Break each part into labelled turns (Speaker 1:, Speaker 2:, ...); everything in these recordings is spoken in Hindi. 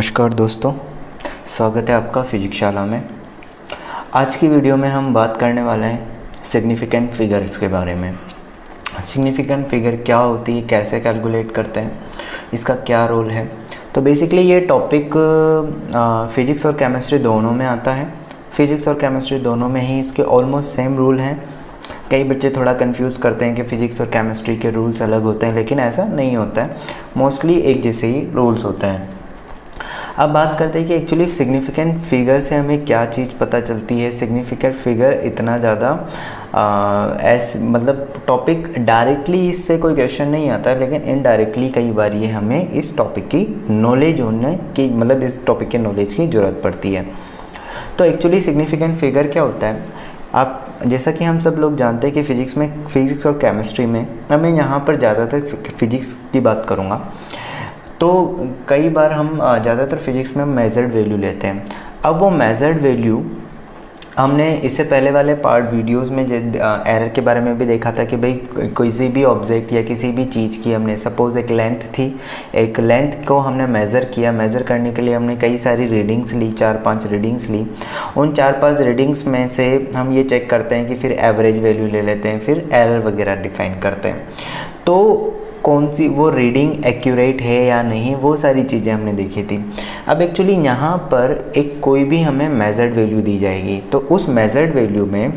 Speaker 1: नमस्कार दोस्तों, स्वागत है आपका फिजिक्स शाला में। आज की वीडियो में हम बात करने वाले हैं सिग्निफिकेंट फिगर्स के बारे में। सिग्निफिकेंट फिगर क्या होती है, कैसे कैलकुलेट करते हैं, इसका क्या रोल है। तो बेसिकली ये टॉपिक फिजिक्स और केमिस्ट्री दोनों में आता है। फिजिक्स और केमिस्ट्री दोनों में ही इसके ऑलमोस्ट सेम रूल हैं। कई बच्चे थोड़ा कंफ्यूज करते हैं कि फ़िज़िक्स और केमिस्ट्री के रूल्स अलग होते हैं, लेकिन ऐसा नहीं होता है। मोस्टली एक जैसे ही रूल्स होते हैं। अब बात करते हैं कि एक्चुअली सिग्निफिकेंट फिगर से हमें क्या चीज़ पता चलती है। सिग्निफिकेंट फिगर इतना ज़्यादा मतलब टॉपिक डायरेक्टली इससे कोई क्वेश्चन नहीं आता, लेकिन इनडायरेक्टली कई बार ये हमें इस टॉपिक की नॉलेज होने की मतलब इस टॉपिक के नॉलेज की ज़रूरत पड़ती है। तो एक्चुअली सिग्निफिकेंट फिगर क्या होता है, आप जैसा कि हम सब लोग जानते हैं कि फिज़िक्स और केमिस्ट्री में मैं यहाँ पर ज़्यादातर फिज़िक्स की बात करूँगा। तो कई बार हम ज़्यादातर फिज़िक्स में मेजर्ड वैल्यू लेते हैं। अब वो मेजर्ड वैल्यू हमने इससे पहले वाले पार्ट वीडियोस में एरर के बारे में भी देखा था कि भाई किसी भी ऑब्जेक्ट या किसी भी चीज़ की हमने सपोज़ एक लेंथ थी, एक लेंथ को हमने मेज़र किया। मेज़र करने के लिए हमने कई सारी रीडिंग्स ली, 4-5 रीडिंग्स ली। उन 4-5 रीडिंग्स में से हम ये चेक करते हैं कि फिर एवरेज वैल्यू ले लेते हैं, फिर एरर वगैरह डिफाइन करते हैं। तो कौन सी वो रीडिंग एक्यूरेट है या नहीं, वो सारी चीज़ें हमने देखी थी। अब एक्चुअली यहाँ पर एक कोई भी हमें मेजर्ड वैल्यू दी जाएगी, तो उस मेजर्ड वैल्यू में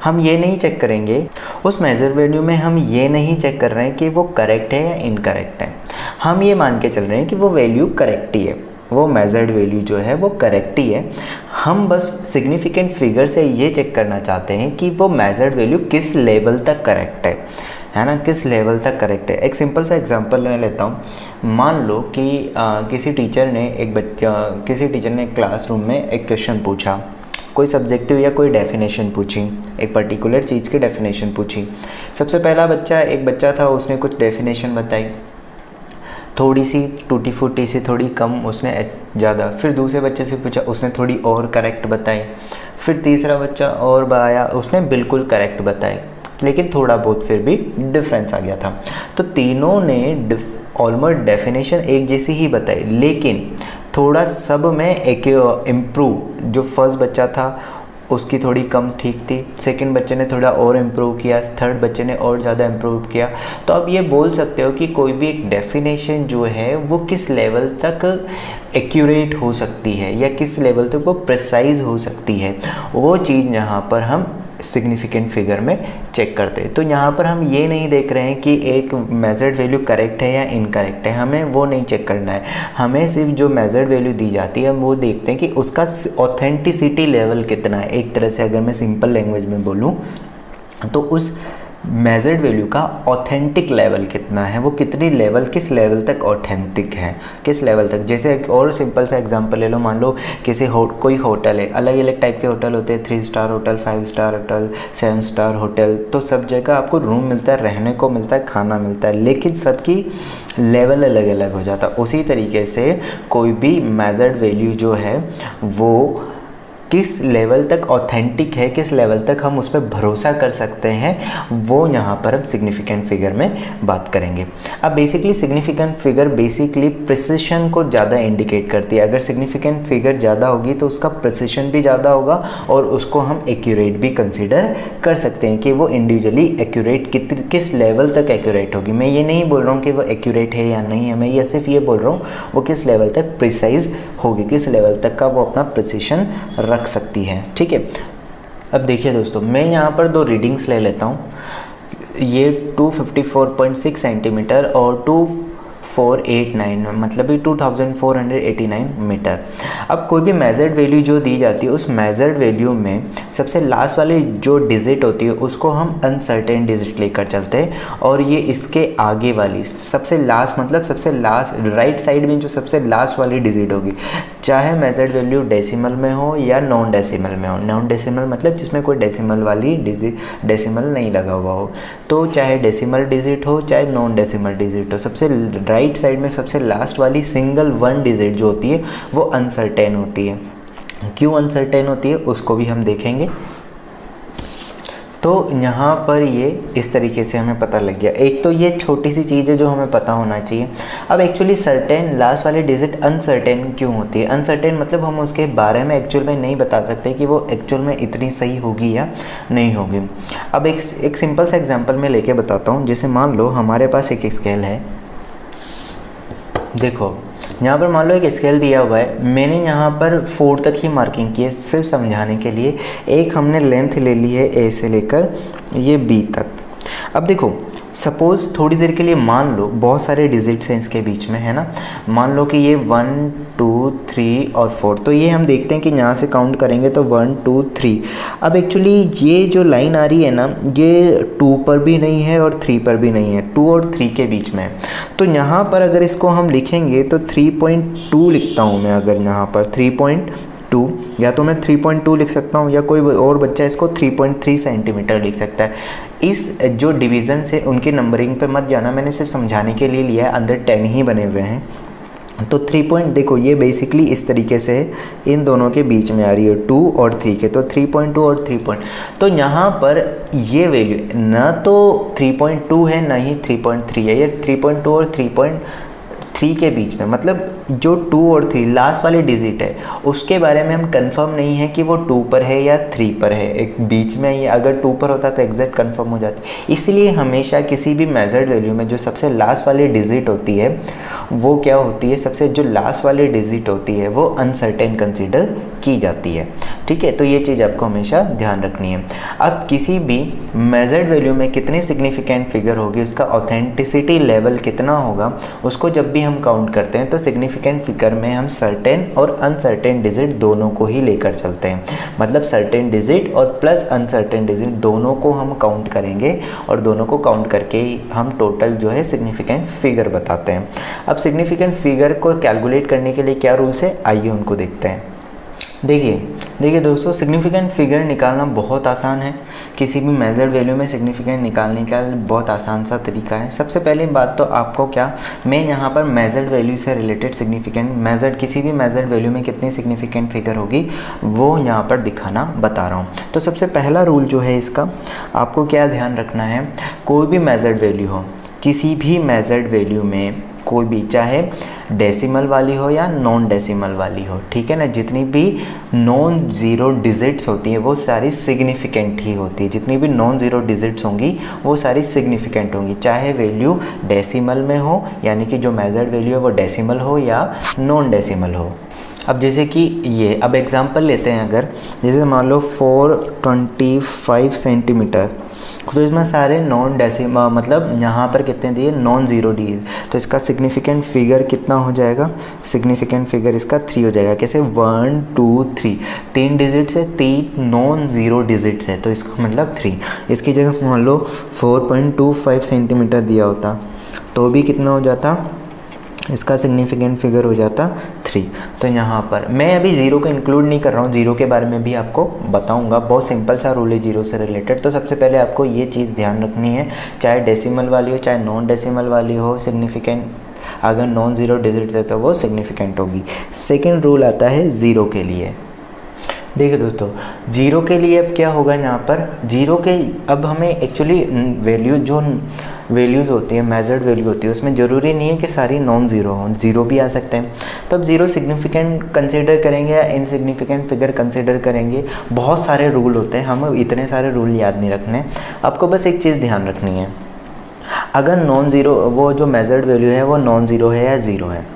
Speaker 1: हम ये नहीं चेक करेंगे, उस मेजर्ड वैल्यू में हम ये नहीं चेक कर रहे हैं कि वो करेक्ट है या इनकरेक्ट है। हम ये मान के चल रहे हैं कि वो वैल्यू करेक्ट ही है, वो मेजर्ड वैल्यू जो है वो करेक्ट ही है। हम बस सिग्निफिकेंट फिगर से ये चेक करना चाहते हैं कि वो मेजर्ड वैल्यू किस लेवल तक करेक्ट है ना, किस लेवल तक करेक्ट है। एक सिंपल सा एग्जांपल मैं लेता हूँ। मान लो कि किसी टीचर ने क्लासरूम में एक क्वेश्चन पूछा, कोई सब्जेक्टिव या कोई डेफिनेशन पूछी, एक पर्टिकुलर चीज़ की डेफिनेशन पूछी। सबसे पहला एक बच्चा था, उसने कुछ डेफिनेशन बताई, थोड़ी सी टूटी फूटी सी, थोड़ी कम, उसने ज़्यादा। फिर दूसरे बच्चे से पूछा, उसने थोड़ी और करेक्ट बताई। फिर तीसरा बच्चा और आया, उसने बिल्कुल करेक्ट बताई, लेकिन थोड़ा बहुत फिर भी डिफरेंस आ गया था। तो तीनों ने ऑलमोस्ट डेफिनेशन एक जैसी ही बताई, लेकिन थोड़ा सब में एक इम्प्रूव। जो फर्स्ट बच्चा था उसकी थोड़ी कम ठीक थी, सेकंड बच्चे ने थोड़ा और इम्प्रूव किया, थर्ड बच्चे ने और ज़्यादा इम्प्रूव किया। तो अब ये बोल सकते हो कि कोई भी एक डेफिनेशन जो है वो किस लेवल तक एक्यूरेट हो सकती है या किस लेवल तक वो प्रिसाइज हो सकती है, वो चीज़ यहाँ पर हम सिग्निफिकेंट फिगर में चेक करते हैं। तो यहाँ पर हम ये नहीं देख रहे हैं कि एक मेजर्ड वैल्यू करेक्ट है या इनकरेक्ट है, हमें वो नहीं चेक करना है। हमें सिर्फ जो मेजर्ड वैल्यू दी जाती है हम वो देखते हैं कि उसका ऑथेंटिसिटी लेवल कितना है। एक तरह से अगर मैं सिंपल लैंग्वेज में बोलूँ तो उस मेजर्ड वैल्यू का ऑथेंटिक लेवल कितना है, वो किस लेवल तक ऑथेंटिक है, किस लेवल तक। जैसे एक और सिंपल सा एग्जांपल ले लो। मान लो कोई होटल है, अलग अलग टाइप के होटल होते हैं, 3 star hotel, 5 star hotel, 7 star hotel. तो सब जगह आपको रूम मिलता है, रहने को मिलता है, खाना मिलता है, लेकिन सबकी लेवल अलग अलग हो जाता है। उसी तरीके से कोई भी मेजर्ड वैल्यू जो है वो किस लेवल तक ऑथेंटिक है, किस लेवल तक हम उस पर भरोसा कर सकते हैं, वो यहाँ पर हम सिग्निफिकेंट फिगर में बात करेंगे। अब basically significant figure basically precision को ज़्यादा इंडिकेट करती है। अगर सिग्निफिकेंट फिगर ज़्यादा होगी तो उसका प्रिसिशन भी ज़्यादा होगा और उसको हम एक्यूरेट भी कंसिडर कर सकते हैं कि वो इंडिविजुअली एक्यूरेट किस लेवल तक एक्यूरेट होगी। मैं ये नहीं बोल रहा हूँ कि वो एक्यूरेट है या नहीं है, मैं ये सिर्फ ये बोल रहा हूँ वो किस लेवल तक प्रिसाइज होगी, किस लेवल तक का वो अपना प्रिसिशन रख सकती है। ठीक है। अब देखिए दोस्तों, मैं यहाँ पर 2 रीडिंग्स ले लेता हूँ। ये 254.6 सेंटीमीटर और 2489 मतलब ये 2489 मीटर। अब कोई भी मेजर्ड वैल्यू जो दी जाती है, उस मेजर्ड वैल्यू में सबसे लास्ट वाली जो डिजिट होती है उसको हम अनसर्टेन डिजिट लेकर चलते हैं, और ये इसके आगे वाली सबसे लास्ट मतलब सबसे लास्ट राइट साइड में जो सबसे लास्ट वाली डिजिट होगी, चाहे मेजर्ड वैल्यू डेसिमल में हो या नॉन डेसिमल में हो। नॉन डेसिमल मतलब जिसमें कोई डेसिमल वाली डेसिमल नहीं लगा हुआ हो। तो चाहे डेसिमल डिजिट हो चाहे नॉन डेसिमल डिजिट हो, सबसे राइट साइड में सबसे लास्ट वाली सिंगल 1 डिजिट जो होती है वो अनसर्टेन होती है। क्यों अनसर्टेन होती है उसको भी हम देखेंगे। तो यहाँ पर ये इस तरीके से हमें पता लग गया। एक तो ये छोटी सी चीज़ है जो हमें पता होना चाहिए। अब एक्चुअली सर्टेन लास्ट वाली डिजिट अनसर्टेन क्यों होती है? अनसर्टेन मतलब हम उसके बारे में एक्चुअल में नहीं बता सकते कि वो एक्चुअल में इतनी सही होगी या नहीं होगी। अब एक सिंपल सा एग्जांपल मैं लेके बताता हूँ। जैसे मान लो हमारे पास एक स्केल है, देखो यहाँ पर मान लो एक स्केल दिया हुआ है, मैंने यहाँ पर 4 तक ही मार्किंग की है सिर्फ समझाने के लिए। एक हमने लेंथ ले ली है ए से लेकर ये बी तक। अब देखो सपोज़ थोड़ी देर के लिए मान लो बहुत सारे डिजिट्स हैं इसके बीच में, है ना। मान लो कि ये 1 2 3 और 4, तो ये हम देखते हैं कि यहाँ से काउंट करेंगे तो 1 2 3। अब एक्चुअली ये जो लाइन आ रही है ना, ये 2 पर भी नहीं है और 3 पर भी नहीं है, 2 और 3 के बीच में। तो यहाँ पर अगर इसको हम लिखेंगे तो 3.2 लिखता हूँ मैं। अगर यहाँ पर 3.2, या तो मैं 3.2 लिख सकता हूँ, या कोई और बच्चा इसको 3.3 सेंटीमीटर लिख सकता है। इस जो डिवीज़न से उनकी नंबरिंग पे मत जाना, मैंने सिर्फ समझाने के लिए लिया है। अंदर 10 ही बने हुए हैं। तो 3 पॉइंट देखो ये बेसिकली इस तरीके से इन दोनों के बीच में आ रही है 2 और 3 के, तो 3.2 और 3 पॉइंट। तो यहाँ पर ये वैल्यू ना तो 3.2 है ना ही 3.3 है, ये 3.2 और 3.3 के बीच में, मतलब जो 2 और 3 लास्ट वाली डिजिट है उसके बारे में हम कंफर्म नहीं है कि वो 2 पर है या 3 पर है, एक बीच में ही। अगर 2 पर होता तो एग्जैक्ट कंफर्म हो जाती। इसलिए हमेशा किसी भी मेजर्ड वैल्यू में जो सबसे लास्ट वाली डिजिट होती है वो क्या होती है, सबसे जो लास्ट वाली डिजिट होती है वो अनसर्टेन कंसीडर की जाती है। ठीक है, तो ये चीज़ आपको हमेशा ध्यान रखनी है। अब किसी भी मेजर्ड वैल्यू में कितनी सिग्निफिकेंट फिगर होगी, उसका ऑथेंटिसिटी लेवल कितना होगा, उसको जब भी हम काउंट करते हैं तो सिग्निफिकेंट फिगर में हम सर्टेन और अनसर्टेन डिजिट दोनों को ही लेकर चलते हैं। मतलब सर्टेन डिजिट और प्लस अनसर्टेन डिजिट दोनों को हम काउंट करेंगे और दोनों को काउंट करके ही हम टोटल जो है सिग्निफिकेंट फिगर बताते हैं। अब सिग्निफिकेंट फिगर को कैलकुलेट करने के लिए क्या रूल्स है, आइए उनको देखते हैं। देखिए दोस्तों, सिग्निफिकेंट फिगर निकालना बहुत आसान है। किसी भी मेजर्ड वैल्यू में सिग्निफिकेंट निकालने का बहुत आसान सा तरीका है। सबसे पहली बात तो आपको मैं यहाँ पर मेजर्ड वैल्यू से रिलेटेड सिग्निफिकेंट किसी भी मेजर्ड वैल्यू में कितनी सिग्निफिकेंट फिगर होगी वो यहाँ पर दिखाना बता रहा हूँ। तो सबसे पहला रूल जो है इसका, आपको क्या ध्यान रखना है, कोई भी मेजर्ड वैल्यू हो, किसी भी मेजर्ड वैल्यू में कोई भी, चाहे डेसिमल वाली हो या नॉन डेसिमल वाली हो, ठीक है ना, जितनी भी नॉन ज़ीरो डिजिट्स होती हैं वो सारी सिग्निफिकेंट ही होती है। जितनी भी नॉन ज़ीरो डिजिट्स होंगी वो सारी सिग्निफिकेंट होंगी, चाहे वैल्यू डेसिमल में हो, यानी कि जो मेजर्ड वैल्यू है वो डेसिमल हो या नॉन डेसिमल हो। अब जैसे कि ये, अब एग्जांपल लेते हैं, अगर जैसे मान लो 425 सेंटीमीटर, तो इसमें सारे नॉन डेसिमल, मतलब यहाँ पर कितने दिए, नॉन ज़ीरो डी, तो इसका सिग्निफिकेंट फिगर कितना हो जाएगा, सिग्निफिकेंट फिगर इसका 3 हो जाएगा। कैसे, 1 2 3, 3 डिजिट्स है, 3 नॉन ज़ीरो डिजिट्स है, तो इसका मतलब 3। इसकी जगह मान लो 4.25 सेंटीमीटर दिया होता तो भी कितना हो जाता, इसका सिग्निफिकेंट फिगर हो जाता 3। तो यहाँ पर मैं अभी ज़ीरो को इंक्लूड नहीं कर रहा हूँ, ज़ीरो के बारे में भी आपको बताऊँगा। बहुत सिंपल सा रूल है ज़ीरो से रिलेटेड। तो सबसे पहले आपको ये चीज़ ध्यान रखनी है, चाहे डेसिमल वाली हो चाहे नॉन डेसिमल वाली हो, सिग्निफिकेंट अगर नॉन ज़ीरो डिजिट्स है तो वो सिग्निफिकेंट होगी। सेकेंड रूल आता है ज़ीरो के लिए। देखिए दोस्तों, जीरो के लिए अब क्या होगा, यहाँ पर जीरो के, अब हमें एक्चुअली वैल्यू जो वैल्यूज़ होती है, मेजर्ड वैल्यू होती है, उसमें ज़रूरी नहीं है कि सारी नॉन ज़ीरो हों, ज़ीरो भी आ सकते हैं। तो अब ज़ीरो सिग्निफिकेंट कंसीडर करेंगे या इनसिग्निफिकेंट फिगर कंसीडर करेंगे, बहुत सारे रूल होते हैं, हमें इतने सारे रूल याद नहीं रखने। आपको बस एक चीज़ ध्यान रखनी है, अगर नॉन ज़ीरो, वो जो मेजर्ड वैल्यू है वो नॉन ज़ीरो है या ज़ीरो है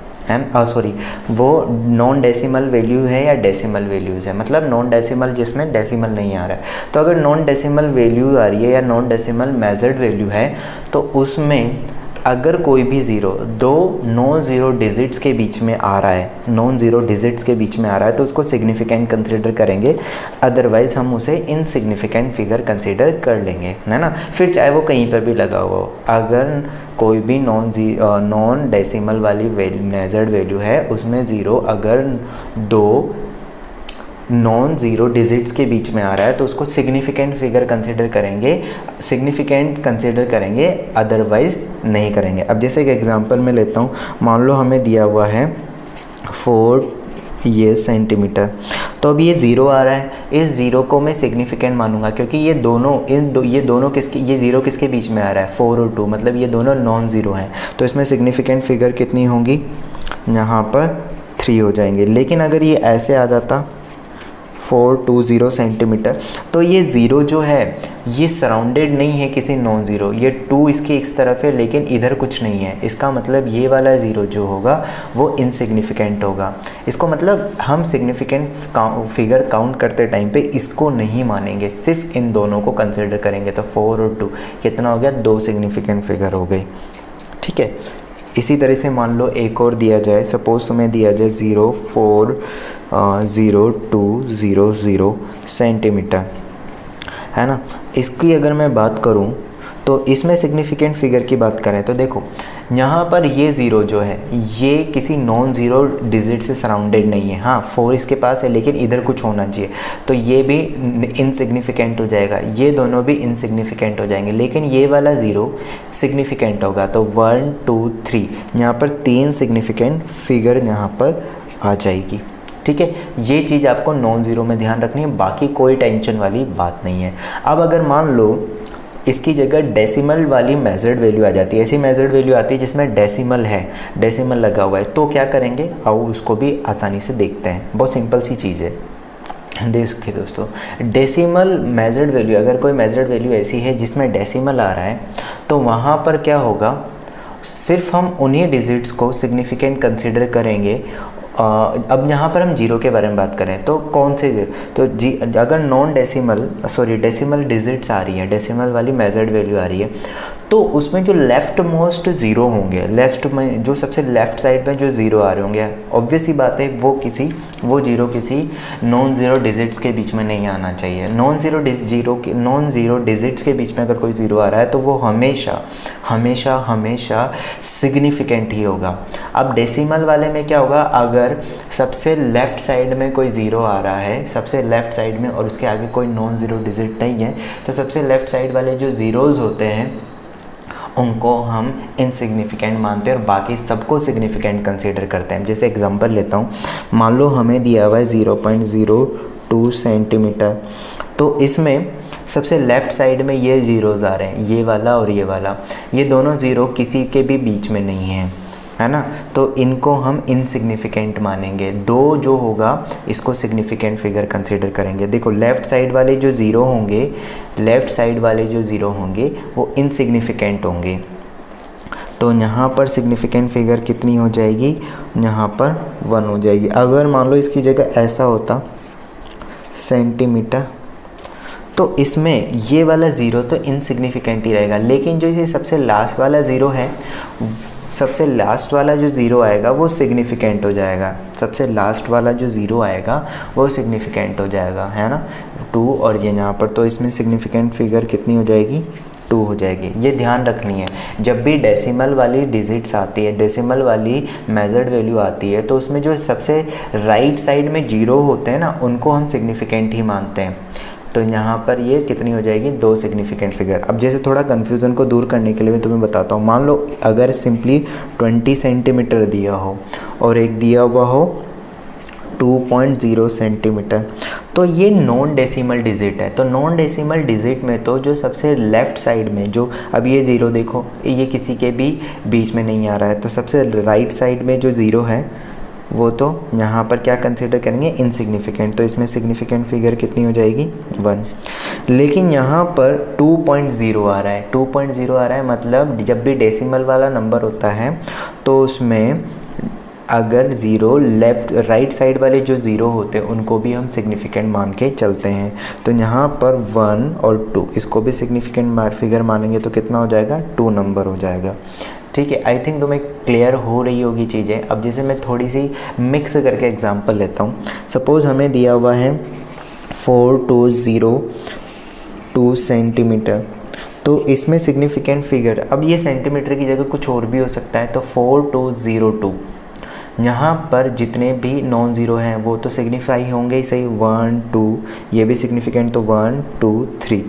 Speaker 1: सॉरी, वो नॉन डेसिमल वैल्यू है या डेसिमल वैल्यूज़ है, मतलब नॉन डेसिमल जिसमें डेसिमल नहीं आ रहा है। तो अगर नॉन डेसिमल वैल्यू आ रही है या नॉन डेसिमल मेजर्ड वैल्यू है तो उसमें अगर कोई भी ज़ीरो दो नॉन ज़ीरो डिजिट्स के बीच में आ रहा है, नॉन ज़ीरो डिजिट्स के बीच में आ रहा है, तो उसको सिग्निफिकेंट कंसीडर करेंगे, अदरवाइज़ हम उसे इनसिग्निफिकेंट फिगर कंसीडर कर लेंगे, है ना। फिर चाहे वो कहीं पर भी लगा हुआ हो, अगर कोई भी नॉन डेसिमल वाली मेजर्ड वैल्यू है उसमें ज़ीरो अगर दो नॉन ज़ीरो डिजिट्स के बीच में आ रहा है तो उसको सिग्निफिकेंट फिगर कंसीडर करेंगे, अदरवाइज़ नहीं करेंगे। अब जैसे एक एग्जांपल में लेता हूँ, मान लो हमें दिया हुआ है 4 सेंटीमीटर, तो अब ये ज़ीरो आ रहा है, इस ज़ीरो को मैं सिग्निफिकेंट मानूंगा क्योंकि ये दोनों ये दोनों किसके, ये ज़ीरो किसके बीच में आ रहा है, 4 और 2, मतलब ये दोनों नॉन ज़ीरो हैं। तो इसमें सिग्निफिकेंट फिगर कितनी होंगी, यहाँ पर 3 हो जाएंगे। लेकिन अगर ये ऐसे आ जाता 420 सेंटीमीटर, तो ये ज़ीरो जो है ये सराउंडेड नहीं है किसी नॉन ज़ीरो, ये 2 इसके इस तरफ है लेकिन इधर कुछ नहीं है। इसका मतलब ये वाला ज़ीरो जो होगा वो इनसिग्निफिकेंट होगा। इसको मतलब हम सिग्निफिकेंट फिगर काउंट करते टाइम पे इसको नहीं मानेंगे, सिर्फ इन दोनों को कंसिडर करेंगे। तो 4 और 2 कितना हो गया, 2 सिग्निफिकेंट फिगर हो गई। ठीक है, इसी तरह से मान लो एक और दिया जाए, सपोज़ तुम्हें दिया जाए 0.40200 सेंटीमीटर, है ना। इसकी अगर मैं बात करूं तो इसमें सिग्निफिकेंट फिगर की बात करें तो देखो यहाँ पर ये ज़ीरो जो है ये किसी नॉन ज़ीरो डिजिट से सराउंडेड नहीं है। हाँ 4 इसके पास है लेकिन इधर कुछ होना चाहिए, तो ये भी इनसिग्निफिकेंट हो जाएगा, ये दोनों भी इनसिग्निफिकेंट हो जाएंगे। लेकिन ये वाला ज़ीरो सिग्निफिकेंट होगा। तो 1 2 3 यहाँ पर 3 सिग्निफिकेंट फिगर यहाँ पर आ जाएगी। ठीक है, ये चीज़ आपको नॉन ज़ीरो में ध्यान रखनी है, बाकी कोई टेंशन वाली बात नहीं है। अब अगर मान लो इसकी जगह डेसिमल वाली मेजर्ड वैल्यू आ जाती है, ऐसी मेजर्ड वैल्यू आती है जिसमें डेसिमल है, डेसिमल लगा हुआ है, तो क्या करेंगे, आओ उसको भी आसानी से देखते हैं। बहुत सिंपल सी चीज़ है। देखिए दोस्तों, डेसिमल मेजर्ड वैल्यू, अगर कोई मेजर्ड वैल्यू ऐसी है जिसमें डेसिमल आ रहा है तो वहाँ पर क्या होगा, सिर्फ हम उन्हीं डिजिट्स को सिग्निफिकेंट कंसिडर करेंगे। अब यहाँ पर हम जीरो के बारे में बात करें तो कौन से, तो जी अगर नॉन डेसिमल डेसिमल डिजिट्स आ रही है, डेसिमल वाली मेजर्ड वैल्यू आ रही है, तो उसमें जो लेफ़्ट मोस्ट ज़ीरो होंगे, लेफ़्ट में जो सबसे लेफ़्ट साइड में जो ज़ीरो आ रहे होंगे, ऑब्वियस ही बात है वो ज़ीरो किसी नॉन ज़ीरो डिजिट्स के बीच में नहीं आना चाहिए। नॉन ज़ीरो डिजिट्स के बीच में अगर कोई ज़ीरो आ रहा है तो वो हमेशा हमेशा हमेशा सिग्निफिकेंट ही होगा। अब डेसिमल वाले में क्या होगा, अगर सबसे लेफ़्ट साइड में कोई ज़ीरो आ रहा है, सबसे लेफ़्ट साइड में, और उसके आगे कोई नॉन ज़ीरो डिजिट नहीं है, तो सबसे लेफ़्ट साइड वाले जो ज़ीरोज़ होते हैं उनको हम इनसिग्निफिकेंट मानते हैं और बाकी सबको सिग्निफिकेंट कंसीडर करते हैं। जैसे एग्जांपल लेता हूँ, मान लो हमें दिया हुआ है 0.02 सेंटीमीटर, तो इसमें सबसे लेफ़्ट साइड में ये ज़ीरोज़ आ रहे हैं, ये वाला और ये वाला, ये दोनों ज़ीरो किसी के भी बीच में नहीं हैं, है ना, तो इनको हम इनसिग्निफिकेंट मानेंगे। दो जो होगा इसको सिग्निफिकेंट फिगर कंसीडर करेंगे। देखो लेफ़्ट साइड वाले जो ज़ीरो होंगे, लेफ़्ट साइड वाले जो ज़ीरो होंगे वो इनसिग्निफिकेंट होंगे। तो यहाँ पर सिग्निफिकेंट फिगर कितनी हो जाएगी, यहाँ पर 1 हो जाएगी। अगर मान लो इसकी जगह ऐसा होता सेंटीमीटर, तो इसमें ये वाला ज़ीरो तो इनसिग्निफिकेंट ही रहेगा, लेकिन जो ये सबसे लास्ट वाला ज़ीरो है, सबसे लास्ट वाला जो ज़ीरो आएगा वो सिग्निफिकेंट हो जाएगा। सबसे लास्ट वाला जो ज़ीरो आएगा वो सिग्निफिकेंट हो जाएगा, है ना, 2, और ये यहाँ पर तो इसमें सिग्निफिकेंट फिगर कितनी हो जाएगी, 2 हो जाएगी। ये ध्यान रखनी है, जब भी डेसिमल वाली डिजिट्स आती है, डेसिमल वाली मेजर्ड वैल्यू आती है, तो उसमें जो सबसे राइट साइड में जीरो होते हैं ना, उनको हम सिग्निफिकेंट ही मानते हैं। तो यहाँ पर ये कितनी हो जाएगी, 2 सिग्निफिकेंट फिगर। अब जैसे थोड़ा कन्फ्यूज़न को दूर करने के लिए मैं तुम्हें बताता हूँ, मान लो अगर सिंपली 20 सेंटीमीटर दिया हो और एक दिया हुआ हो 2.0 सेंटीमीटर, तो ये नॉन डेसिमल डिजिट है। तो नॉन डेसिमल डिजिट में तो जो सबसे लेफ़्ट साइड में जो, अब ये ज़ीरो देखो ये किसी के भी बीच में नहीं आ रहा है, तो सबसे राइट साइड में जो ज़ीरो है वो तो यहाँ पर क्या कंसिडर करेंगे, इनसिग्निफिकेंट। तो इसमें सिग्निफिकेंट फिगर कितनी हो जाएगी, 1। लेकिन यहाँ पर 2.0 आ रहा है, 2.0 आ रहा है, मतलब जब भी डेसिमल वाला नंबर होता है तो उसमें अगर ज़ीरो लेफ़्ट राइट साइड वाले जो ज़ीरो होते हैं उनको भी हम सिग्निफिकेंट मान के चलते हैं। तो यहाँ पर 1 और 2 इसको भी सिग्निफिकेंट फिगर मानेंगे तो कितना हो जाएगा, 2 नंबर हो जाएगा। ठीक है, आई थिंक तुम्हें क्लियर हो रही होगी चीज़ें। अब जैसे मैं थोड़ी सी मिक्स करके एग्जांपल लेता हूँ। सपोज़ हमें दिया हुआ है 4202 सेंटीमीटर, तो इसमें सिग्निफिकेंट फिगर, अब ये सेंटीमीटर की जगह कुछ और भी हो सकता है, तो 4202 यहाँ पर जितने भी नॉन ज़ीरो हैं वो तो सिग्निफाई होंगे ही सही, 1 2, ये भी सिग्निफिकेंट, तो 1 2 3।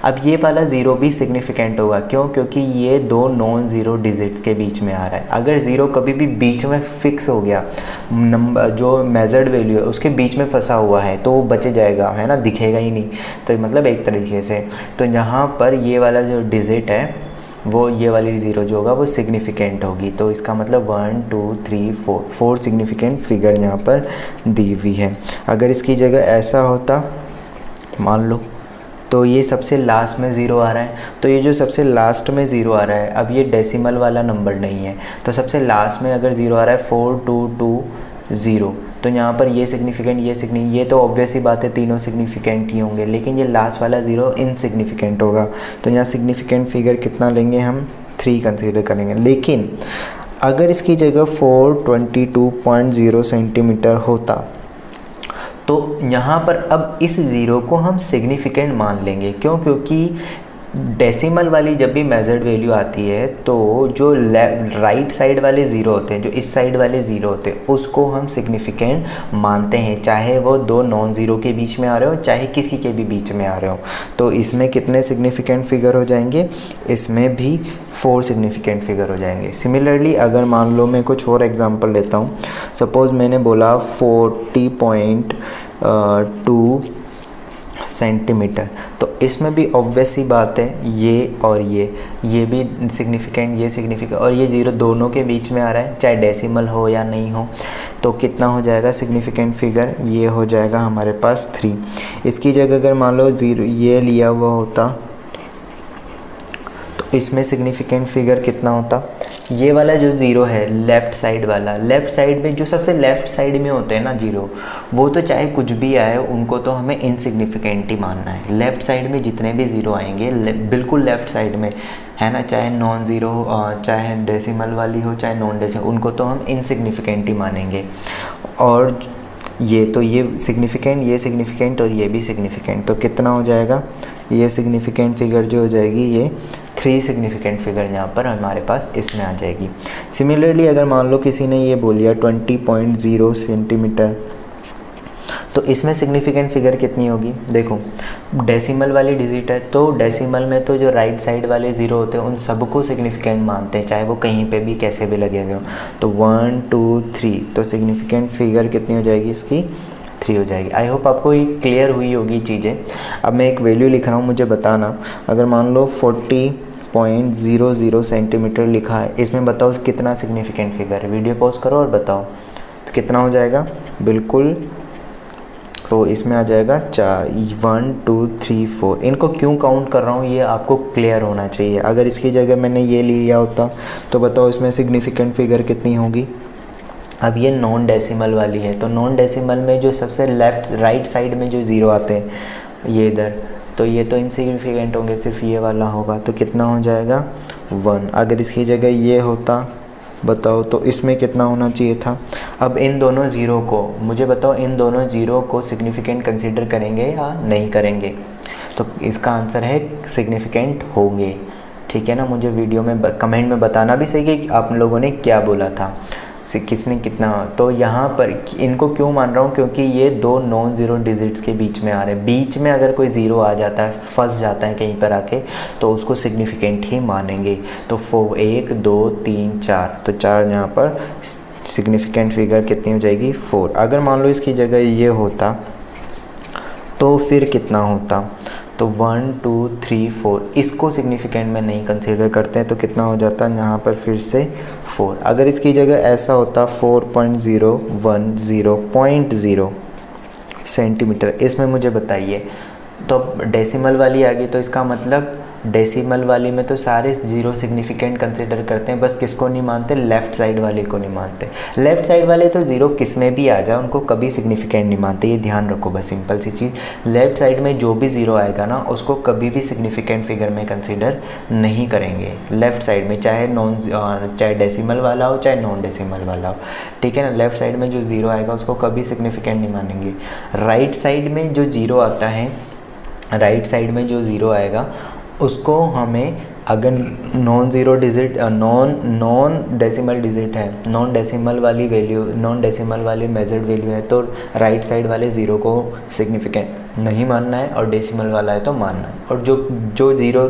Speaker 1: अब ये वाला ज़ीरो भी सिग्निफिकेंट होगा, क्यों? क्योंकि ये दो नॉन ज़ीरो डिजिट्स के बीच में आ रहा है। अगर ज़ीरो कभी भी बीच में फिक्स हो गया, नंबर जो मेजर्ड वैल्यू है उसके बीच में फंसा हुआ है, तो वो बच जाएगा, है ना, दिखेगा ही नहीं। तो मतलब एक तरीके से तो यहाँ पर ये वाला जो डिजिट है वो ये वाली ज़ीरो जो होगा वो सिग्निफिकेंट होगी। तो इसका मतलब 1 2 3 4 सिग्निफिकेंट फिगर यहाँ पर दी हुई है। अगर इसकी जगह ऐसा होता मान लो, तो ये सबसे लास्ट में ज़ीरो आ रहा है, तो ये जो सबसे लास्ट में ज़ीरो आ रहा है, अब ये डेसिमल वाला नंबर नहीं है, तो सबसे लास्ट में अगर ज़ीरो आ रहा है 4220, तो यहाँ पर ये सिग्निफिकेंट ये तो ऑब्वियस ही बात है, तीनों सिग्निफिकेंट ही होंगे, लेकिन ये लास्ट वाला ज़ीरो इनसिग्निफिकेंट होगा। तो यहाँ सिग्निफिकेंट फिगर कितना लेंगे हम? 3 कंसीडर करेंगे। लेकिन अगर इसकी जगह 422.0 सेंटीमीटर होता, तो यहाँ पर अब इस ज़ीरो को हम सिग्निफिकेंट मान लेंगे। क्यों? क्योंकि डेसिमल वाली जब भी मेजर्ड वैल्यू आती है, तो जो राइट साइड वाले ज़ीरो होते हैं, जो इस साइड वाले ज़ीरो होते हैं, उसको हम सिग्निफिकेंट मानते हैं, चाहे वो दो नॉन ज़ीरो के बीच में आ रहे हो, चाहे किसी के भी बीच में आ रहे हो। तो इसमें कितने सिग्निफिकेंट फिगर हो जाएंगे? इसमें भी 4 सिग्निफिकेंट फिगर हो जाएंगे। सिमिलरली अगर मान लो मैं कुछ और एग्जांपल लेता हूँ, सपोज़ मैंने बोला 40.2 सेंटीमीटर, तो इसमें भी ऑब्वियस ही बात है, ये और ये भी सिग्निफिकेंट, ये सिग्निफिकेंट, और ये ज़ीरो दोनों के बीच में आ रहा है, चाहे डेसिमल हो या नहीं हो। तो कितना हो जाएगा सिग्निफिकेंट फिगर? ये हो जाएगा हमारे पास 3। इसकी जगह अगर मान लो ज़ीरो ये लिया हुआ होता, तो इसमें सिग्निफिकेंट फिगर कितना होता? ये वाला जो ज़ीरो है लेफ़्ट साइड वाला, लेफ़्ट साइड में जो सबसे लेफ़्ट साइड में होते हैं ना ज़ीरो, वो तो चाहे कुछ भी आए उनको तो हमें इनसिग्निफिकेंट ही मानना है। लेफ़्ट साइड में जितने भी ज़ीरो आएंगे बिल्कुल लेफ़्ट साइड में, है ना, चाहे नॉन ज़ीरो हो, चाहे डेसिमल वाली हो, चाहे नॉन डेसिमल, उनको तो हम इनसिग्निफिकेंट ही मानेंगे। और ये सिग्निफिकेंट, ये सिग्निफिकेंट और ये भी सिग्निफिकेंट, तो कितना हो जाएगा? ये सिग्निफिकेंट फिगर जो हो जाएगी, ये 3 सिग्निफिकेंट फिगर यहाँ पर हमारे पास इसमें आ जाएगी। सिमिलरली अगर मान लो किसी ने ये बोल दिया 20.0 सेंटीमीटर, तो इसमें सिग्निफिकेंट फिगर कितनी होगी? देखो डेसिमल वाली डिजिट है, तो डेसिमल में तो जो राइट साइड वाले ज़ीरो होते हैं उन सबको सिग्निफिकेंट मानते हैं, चाहे वो कहीं पे भी कैसे भी लगे हुए हो। तो 1 2 3, तो सिग्निफिकेंट फिगर कितनी हो जाएगी इसकी? 3 हो जाएगी। आई होप आपको ये क्लियर हुई होगी चीज़ें। अब मैं एक वैल्यू लिख रहा हूँ, मुझे बताना। अगर मान लो 40.00 सेंटीमीटर लिखा है, इसमें बताओ कितना सिग्निफिकेंट फिगर है। वीडियो पॉज करो और बताओ तो कितना हो जाएगा? बिल्कुल, तो इसमें आ जाएगा 4, 1 2 3 4। इनको क्यों काउंट कर रहा हूँ ये आपको क्लियर होना चाहिए। अगर इसकी जगह मैंने ये लिया होता तो बताओ इसमें सिग्निफिकेंट फिगर कितनी होगी? अब ये नॉन डेसिमल वाली है, तो नॉन डेसिमल में जो सबसे लेफ़्ट राइट साइड में जो ज़ीरो आते हैं ये इधर, तो ये तो इनसिग्निफिकेंट होंगे, सिर्फ ये वाला होगा। तो कितना हो जाएगा? 1। अगर इसकी जगह ये होता बताओ तो इसमें कितना होना चाहिए था? अब इन दोनों ज़ीरो को मुझे बताओ, इन दोनों ज़ीरो को सिग्निफिकेंट कंसीडर करेंगे या नहीं करेंगे? तो इसका आंसर है सिग्निफिकेंट होंगे। ठीक है ना? मुझे वीडियो में कमेंट में बताना भी सही कि आप लोगों ने क्या बोला था, किसने कितना। तो यहाँ पर इनको क्यों मान रहा हूँ? क्योंकि ये दो नॉन ज़ीरो डिजिट्स के बीच में आ रहे हैं। बीच में अगर कोई ज़ीरो आ जाता है, फंस जाता है कहीं पर आके, तो उसको सिग्निफिकेंट ही मानेंगे। तो 1 2 3 4, तो 4 यहाँ पर सिग्निफिकेंट फिगर कितनी हो जाएगी? 4। अगर मान लो इसकी जगह ये होता तो फिर कितना होता? तो 1 2 3 4, इसको सिग्निफिकेंट में नहीं कंसीडर करते हैं, तो कितना हो जाता है यहाँ पर फिर से 4। अगर इसकी जगह ऐसा होता 4.010.0 सेंटीमीटर, इसमें मुझे बताइए, तो डेसिमल वाली आ गई, तो इसका मतलब डेसिमल वाली में तो सारे ज़ीरो सिग्निफिकेंट कंसीडर करते हैं, बस किसको नहीं मानते? लेफ़्ट साइड वाले को नहीं मानते। लेफ़्ट साइड वाले तो ज़ीरो किस में भी आ जाए उनको कभी सिग्निफिकेंट नहीं मानते, ये ध्यान रखो बस, सिंपल सी चीज़। लेफ़्ट साइड में जो भी ज़ीरो आएगा ना, उसको कभी भी सिग्निफिकेंट फिगर में कंसिडर नहीं करेंगे। लेफ़्ट साइड में चाहे डेसिमल वाला हो, चाहे नॉन डेसिमल वाला हो, ठीक है ना? लेफ़्ट साइड में जो ज़ीरो आएगा उसको कभी सिग्निफिकेंट नहीं मानेंगे। राइट साइड में जो ज़ीरो आता है, राइट साइड में जो ज़ीरो आएगा उसको हमें अगर non zero digit non decimal digit है, नॉन डेसिमल वाली वैल्यू, नॉन डेसिमल वाली मेजर्ड वैल्यू है, तो राइट साइड वाले ज़ीरो को सिग्निफिकेंट नहीं मानना है और डेसिमल वाला है तो मानना है। और जो ज़ीरो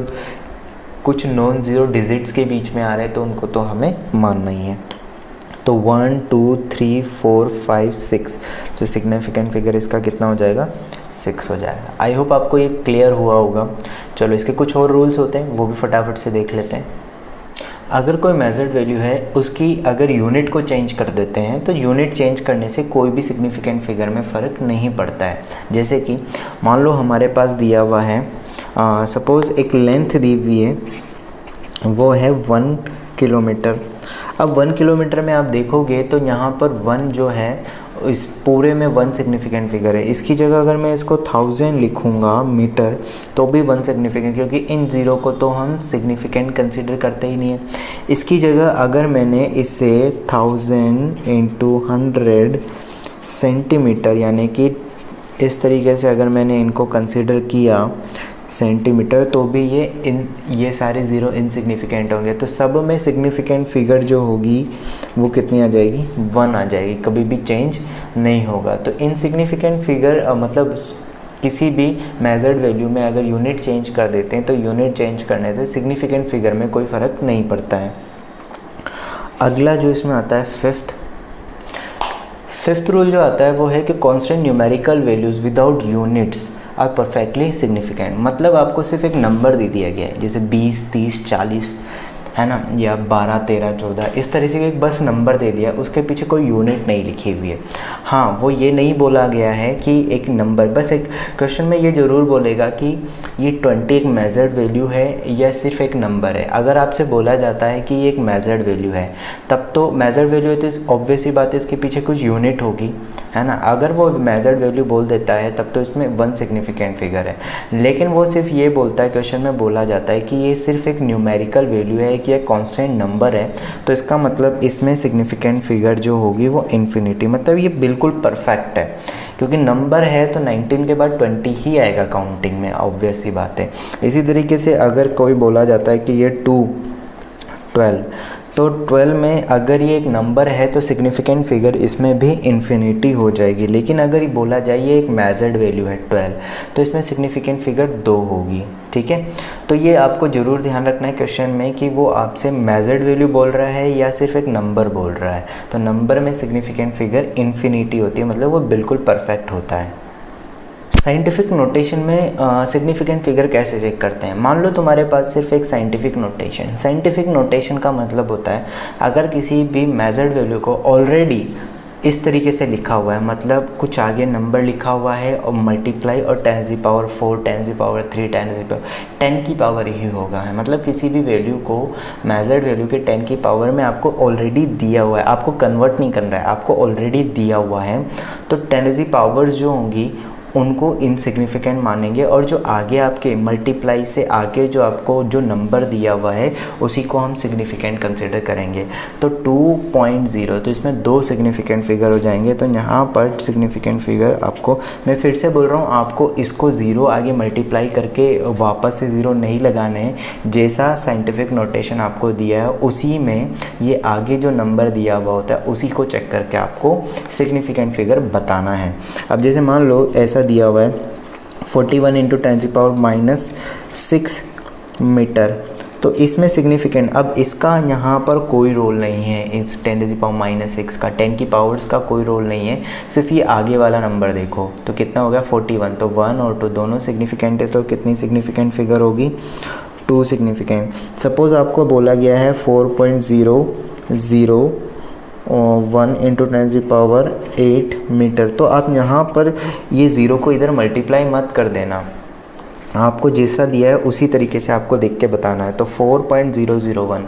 Speaker 1: कुछ नॉन ज़ीरो डिजिट्स के बीच में आ रहे हैं तो उनको तो हमें मानना ही है। तो 1 2 3 4 5 6, तो सिग्निफिकेंट फिगर इसका कितना हो जाएगा, 6 हो जाएगा। आई होप आपको ये क्लियर हुआ होगा। चलो इसके कुछ और रूल्स होते हैं, वो भी फटाफट से देख लेते हैं। अगर कोई मेजर्ड वैल्यू है, उसकी अगर यूनिट को चेंज कर देते हैं तो यूनिट चेंज करने से कोई भी सिग्निफिकेंट फिगर में फ़र्क नहीं पड़ता है। जैसे कि मान लो हमारे पास दिया हुआ है, सपोज़ एक लेंथ दी हुई है, वो है 1 किलोमीटर। अब 1 किलोमीटर में आप देखोगे तो यहाँ पर 1 जो है इस पूरे में 1 सिग्निफिकेंट फिगर है। इसकी जगह अगर मैं इसको 1000 लिखूँगा मीटर तो भी 1 सिग्निफिकेंट, क्योंकि इन ज़ीरो को तो हम सिग्निफिकेंट कंसीडर करते ही नहीं है। इसकी जगह अगर मैंने इसे 1000 इंटू 100 सेंटीमीटर, यानी कि इस तरीके से अगर मैंने इनको कंसीडर किया सेंटीमीटर, तो भी ये सारे ज़ीरो इनसिग्निफिकेंट होंगे। तो सब में सिग्निफिकेंट फिगर जो होगी वो कितनी आ जाएगी, 1 आ जाएगी, कभी भी चेंज नहीं होगा। तो इनसिग्निफिकेंट फिगर मतलब किसी भी मेजर्ड वैल्यू में अगर यूनिट चेंज कर देते हैं तो यूनिट चेंज करने से सिग्निफिकेंट फिगर में कोई फ़र्क नहीं पड़ता है। अगला जो इसमें आता है फिफ्थ रूल जो आता है वो है कि constant numerical values without units are perfectly significant. मतलब आपको सिर्फ एक नंबर दे दिया गया है, जैसे 20 30 40 है ना, या 12 13 14, इस तरह से एक बस नंबर दे दिया, उसके पीछे कोई यूनिट नहीं लिखी हुई है। हाँ, वो ये नहीं बोला गया है कि एक नंबर, बस एक क्वेश्चन में ये ज़रूर बोलेगा कि ये 20 एक मेजर्ड वैल्यू है या सिर्फ एक नंबर है। अगर आपसे बोला जाता है कि ये एक मेजर्ड वैल्यू है, तब तो मेजर्ड वैल्यू है तो ऑब्वियस ही बात है इसके पीछे कुछ यूनिट होगी, है ना। अगर वो मेजर्ड वैल्यू बोल देता है तब तो इसमें 1 सिग्निफिकेंट फिगर है। लेकिन वो सिर्फ ये बोलता है, क्वेश्चन में बोला जाता है कि ये सिर्फ एक न्यूमेरिकल वैल्यू है कि एक कांस्टेंट नंबर है, तो इसका मतलब इसमें सिग्निफिकेंट फिगर जो होगी वो इन्फिनिटी, मतलब ये बिल्कुल परफेक्ट है, क्योंकि नंबर है तो 19 के बाद 20 ही आएगा काउंटिंग में, ऑब्वियस ही बात है। इसी तरीके से अगर कोई बोला जाता है कि ये 12, तो 12 में अगर ये एक नंबर है तो सिग्निफिकेंट फिगर इसमें भी इन्फिनिटी हो जाएगी। लेकिन अगर ये बोला जाए ये एक मेजर्ड वैल्यू है 12, तो इसमें सिग्निफिकेंट फिगर 2 होगी, ठीक है। तो ये आपको ज़रूर ध्यान रखना है क्वेश्चन में कि वो आपसे मेजर्ड वैल्यू बोल रहा है या सिर्फ एक नंबर बोल रहा है। तो नंबर में सिग्निफिकेंट फिगर इन्फिनिटी होती है, मतलब वो बिल्कुल परफेक्ट होता है। साइंटिफिक नोटेशन में सिग्निफिकेंट फिगर कैसे चेक करते हैं। मान लो तुम्हारे पास सिर्फ एक साइंटिफिक नोटेशन का मतलब होता है अगर किसी भी मेजर्ड वैल्यू को ऑलरेडी इस तरीके से लिखा हुआ है, मतलब कुछ आगे नंबर लिखा हुआ है और मल्टीप्लाई और 10⁴, 10⁻3, 10 की पावर ही होगा है, मतलब किसी भी वैल्यू को मेजर्ड वैल्यू के 10 की पावर में आपको ऑलरेडी दिया हुआ है, आपको कन्वर्ट नहीं करना है, आपको ऑलरेडी दिया हुआ है। तो 10 जो होंगी उनको इनसिग्निफिकेंट मानेंगे, और जो आगे आपके मल्टीप्लाई से आगे जो आपको जो नंबर दिया हुआ है उसी को हम सिग्निफिकेंट कंसिडर करेंगे। तो 2.0, तो इसमें 2 सिग्निफिकेंट फिगर हो जाएंगे। तो यहाँ पर सिग्निफिकेंट फिगर आपको, मैं फिर से बोल रहा हूँ, आपको इसको 0 आगे मल्टीप्लाई करके वापस से 0 नहीं लगाने हैं। जैसा साइंटिफिक नोटेशन आपको दिया है उसी में ये आगे जो नंबर दिया हुआ होता है उसी को चेक करके आपको सिग्निफिकेंट फिगर बताना है। अब जैसे मान लो ऐसा दिया हुआ है 41 इंटू 10⁻⁻6 मीटर, तो इसमें सिग्निफिकेंट, अब इसका यहाँ पर कोई रोल नहीं है, इस 10⁻⁻6 का 10 की पावर्स का कोई रोल नहीं है, सिर्फ ये आगे वाला नंबर देखो तो कितना हो गया 41। तो 1 और 2 दोनों सिग्निफिकेंट है, तो कितनी सिग्निफिकेंट फिगर होगी 2 सिग्निफिकेंट। सपोज़ आपको बोला गया है 4.001 इंटू 10⁸ मीटर, तो आप यहाँ पर ये 0 को इधर मल्टीप्लाई मत कर देना, आपको जैसा दिया है उसी तरीके से आपको देख के बताना है। तो 4.001,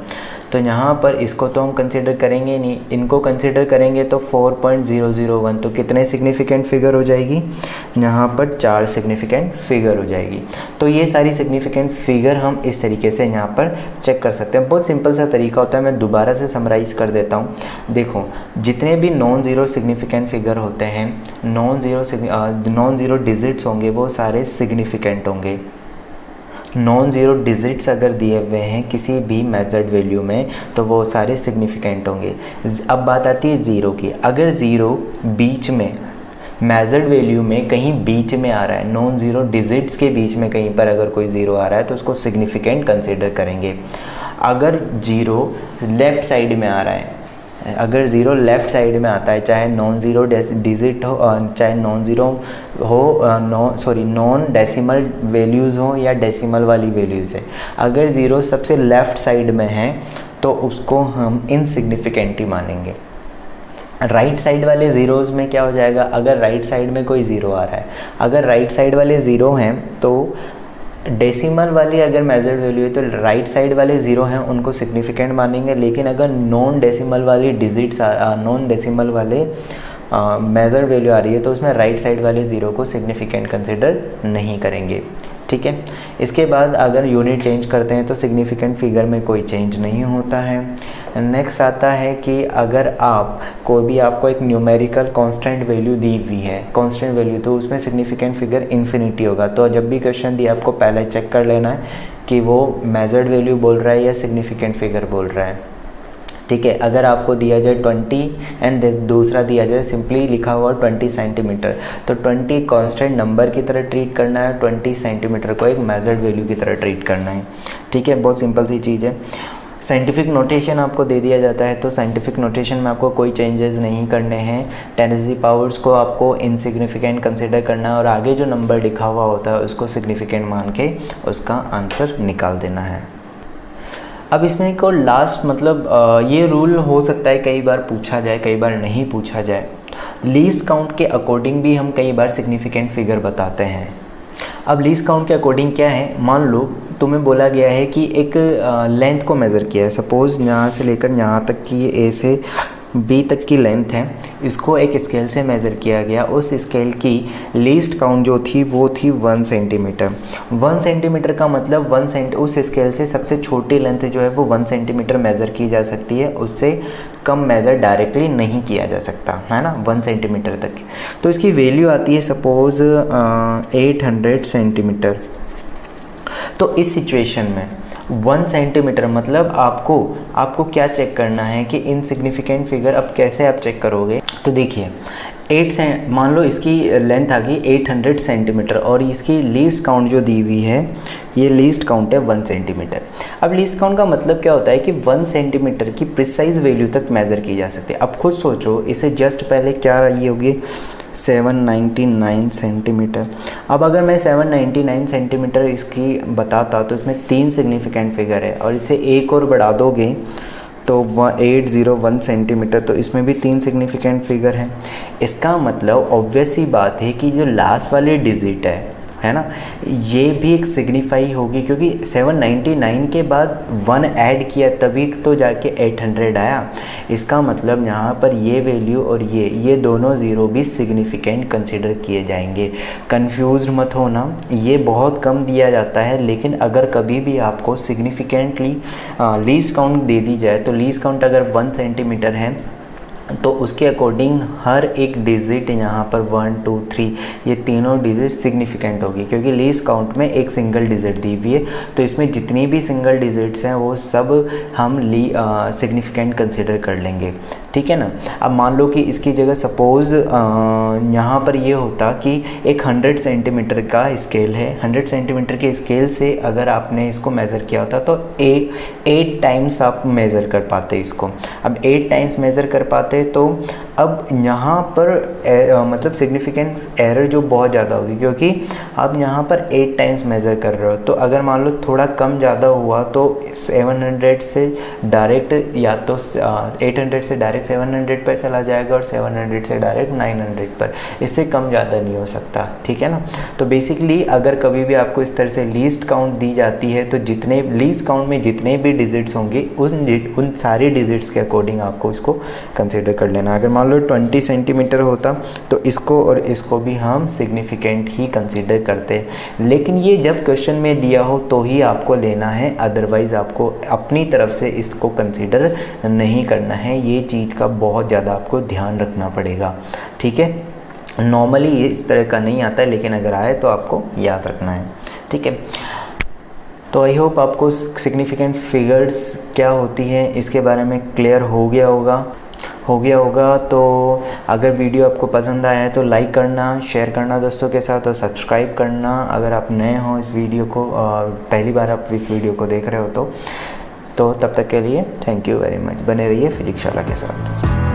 Speaker 1: तो यहाँ पर इसको तो हम कंसिडर करेंगे नहीं, इनको कंसिडर करेंगे तो 4.001, तो कितने सिग्निफिकेंट फिगर हो जाएगी, यहाँ पर 4 सिग्निफिकेंट फिगर हो जाएगी। तो ये सारी सिग्निफिकेंट फिगर हम इस तरीके से यहाँ पर चेक कर सकते हैं। बहुत सिंपल सा तरीका होता है, मैं दोबारा से समराइज़ कर देता हूँ। देखो, जितने भी नॉन ज़ीरो सिग्निफिकेंट फिगर होते हैं, नॉन ज़ीरो डिजिट्स होंगे, वो सारे सिग्निफिकेंट होंगे। नॉन ज़ीरो डिजिट्स अगर दिए हुए हैं किसी भी मेजर्ड वैल्यू में तो वो सारे सिग्निफिकेंट होंगे। अब बात आती है ज़ीरो की। अगर ज़ीरो बीच में मेजर्ड वैल्यू में कहीं बीच में आ रहा है, नॉन ज़ीरो डिजिट्स के बीच में कहीं पर अगर कोई ज़ीरो आ रहा है तो उसको सिग्निफिकेंट कंसिडर करेंगे। अगर ज़ीरो लेफ़्ट साइड में आ रहा है, अगर ज़ीरो लेफ़्ट साइड में आता है, चाहे नॉन ज़ीरो डिजिट हो, चाहे नॉन ज़ीरो हो, नॉन डेसिमल वैल्यूज़ हो या डेसिमल वाली वैल्यूज़ है, अगर ज़ीरो सबसे लेफ़्ट साइड में है तो उसको हम इनसिग्निफिकेंट ही मानेंगे। राइट साइड वाले ज़ीरोज़ में क्या हो जाएगा, अगर राइट साइड में कोई ज़ीरो आ रहा है, अगर राइट साइड वाले ज़ीरो हैं तो डेसिमल वाली अगर मेजर्ड वैल्यू है तो राइट साइड वाले ज़ीरो हैं उनको सिग्निफिकेंट मानेंगे। लेकिन अगर नॉन डेसिमल वाली डिजिट्स नॉन डेसिमल वाले मेजर्ड वैल्यू आ रही है तो उसमें राइट साइड वाले ज़ीरो को सिग्निफिकेंट कंसिडर नहीं करेंगे। ठीक है। इसके बाद अगर यूनिट चेंज करते हैं तो सिग्निफिकेंट फिगर में कोई चेंज नहीं होता है। नेक्स्ट आता है कि अगर आप कोई भी आपको एक न्यूमेरिकल कांस्टेंट वैल्यू दी हुई है, कांस्टेंट वैल्यू, तो उसमें सिग्निफिकेंट फिगर इन्फिनिटी होगा। तो जब भी क्वेश्चन दिया आपको पहले चेक कर लेना है कि वो मेजर्ड वैल्यू बोल रहा है या सिग्निफिकेंट फिगर बोल रहा है। ठीक है। अगर आपको दिया जाए 20 एंड दूसरा दिया जाए सिंपली लिखा हुआ 20 सेंटीमीटर, तो 20 कांस्टेंट नंबर की तरह ट्रीट करना है, 20 सेंटीमीटर को एक मेजर्ड वैल्यू की तरह ट्रीट करना है। ठीक है, बहुत सिंपल सी चीज़ है। साइंटिफिक नोटेशन आपको दे दिया जाता है तो साइंटिफिक नोटेशन में आपको कोई चेंजेस नहीं करने हैं। 10 पावर्स को आपको इनसिग्निफिकेंट कंसिडर करना है और आगे जो नंबर लिखा हुआ होता है उसको सिग्निफिकेंट मान के उसका आंसर निकाल देना है। अब इसमें एक और लास्ट ये रूल हो सकता है कई बार पूछा जाए, कई बार नहीं पूछा जाए। लीस्ट काउंट के अकॉर्डिंग भी हम कई बार सिग्निफिकेंट फिगर बताते हैं। अब लीस्ट काउंट के अकॉर्डिंग क्या है, मान लो तुम्हें बोला गया है कि एक लेंथ को मेज़र किया है, सपोज़ यहाँ से लेकर यहाँ तक की ये ए से बी तक की लेंथ है, इसको एक स्केल से मेज़र किया गया। उस स्केल की लीस्ट काउंट जो थी वो थी 1 सेंटीमीटर। 1 सेंटीमीटर का मतलब उस स्केल से सबसे छोटी लेंथ जो है वो 1 सेंटीमीटर मेज़र की जा सकती है, उससे कम मेज़र डायरेक्टली नहीं किया जा सकता, है ना, 1 सेंटीमीटर तक। तो इसकी वैल्यू आती है सपोज़ 800 सेंटीमीटर। तो इस सिचुएशन में 1 सेंटीमीटर मतलब आपको क्या चेक करना है कि इनसिग्निफिकेंट फिगर अब कैसे आप चेक करोगे। तो देखिए मान लो इसकी लेंथ आ गई 800 सेंटीमीटर और इसकी लीस्ट काउंट जो दी हुई है ये लीस्ट काउंट है 1 सेंटीमीटर। अब लीस्ट काउंट का मतलब क्या होता है कि 1 सेंटीमीटर की प्रिसाइज वैल्यू तक मेज़र की जा सकती है। अब खुद सोचो, इसे जस्ट पहले क्या रही होगी 799 सेंटीमीटर। अब अगर मैं 799 सेंटीमीटर इसकी बताता तो इसमें 3 सिग्निफिकेंट फिगर है और इसे एक और बढ़ा दोगे तो 801 सेंटीमीटर, तो इसमें भी 3 सिग्निफिकेंट फिगर हैं। इसका मतलब ऑब्वियस ही बात है कि जो लास्ट वाली डिजिट है ना, ये भी एक सिग्निफाई होगी क्योंकि 799 के बाद 1 ऐड किया तभी तो जाके 800 आया। इसका मतलब यहाँ पर ये वैल्यू और ये दोनों ज़ीरो भी सिग्निफिकेंट कंसीडर किए जाएंगे। कंफ्यूज मत होना, ये बहुत कम दिया जाता है, लेकिन अगर कभी भी आपको सिग्निफिकेंटली लीस्ट काउंट दे दी जाए तो लीस्ट काउंट अगर 1 सेंटीमीटर है तो उसके अकॉर्डिंग हर एक डिजिट यहाँ पर 1 2 3 ये तीनों डिजिट सिग्निफिकेंट होगी क्योंकि लीस्ट काउंट में एक सिंगल डिजिट दी हुई है। तो इसमें जितनी भी सिंगल डिजिट्स हैं वो सब हम सिग्निफिकेंट कंसिडर कर लेंगे। ठीक है ना। अब मान लो कि इसकी जगह सपोज़ यहाँ पर ये होता कि एक 100 सेंटीमीटर का स्केल है, 100 सेंटीमीटर के स्केल से अगर आपने इसको मेज़र किया होता तो 8 टाइम्स आप मेज़र कर पाते इसको। अब 8 टाइम्स मेज़र कर पाते तो अब यहाँ पर मतलब सिग्निफिकेंट एरर जो बहुत ज़्यादा होगी क्योंकि आप यहाँ पर 8 टाइम्स मेज़र कर रहे हो। तो अगर मान लो थोड़ा कम ज़्यादा हुआ तो 700 से डायरेक्ट या तो 800 से डायरेक्ट 700 पर चला जाएगा और 700 से डायरेक्ट 900 पर, इससे कम ज़्यादा नहीं हो सकता। ठीक है ना। तो बेसिकली अगर कभी भी आपको इस तरह से लीस्ट काउंट दी जाती है तो जितने लीस्ट काउंट में जितने भी डिजिट्स होंगे उन सारे डिजिट्स के अकॉर्डिंग आपको इसको कंसिडर कर लेना। अगर मान लो 20 सेंटीमीटर होता तो इसको और इसको भी हम सिग्निफिकेंट ही कंसीडर करते हैं, लेकिन ये जब क्वेश्चन में दिया हो तो ही आपको लेना है, अदरवाइज़ आपको अपनी तरफ से इसको कंसीडर नहीं करना है। ये चीज़ का बहुत ज़्यादा आपको ध्यान रखना पड़ेगा। ठीक है। नॉर्मली ये इस तरह का नहीं आता है, लेकिन अगर आए तो आपको याद रखना है। ठीक है। तो आई होप आपको सिग्निफिकेंट फिगर्स क्या होती है इसके बारे में क्लियर हो गया होगा। तो अगर वीडियो आपको पसंद आया है तो लाइक करना, शेयर करना दोस्तों के साथ और सब्सक्राइब करना अगर आप नए हो इस वीडियो को और पहली बार आप इस वीडियो को देख रहे हो तो तब तक के लिए थैंक यू वेरी मच। बने रहिए फिजिक्स शाला के साथ।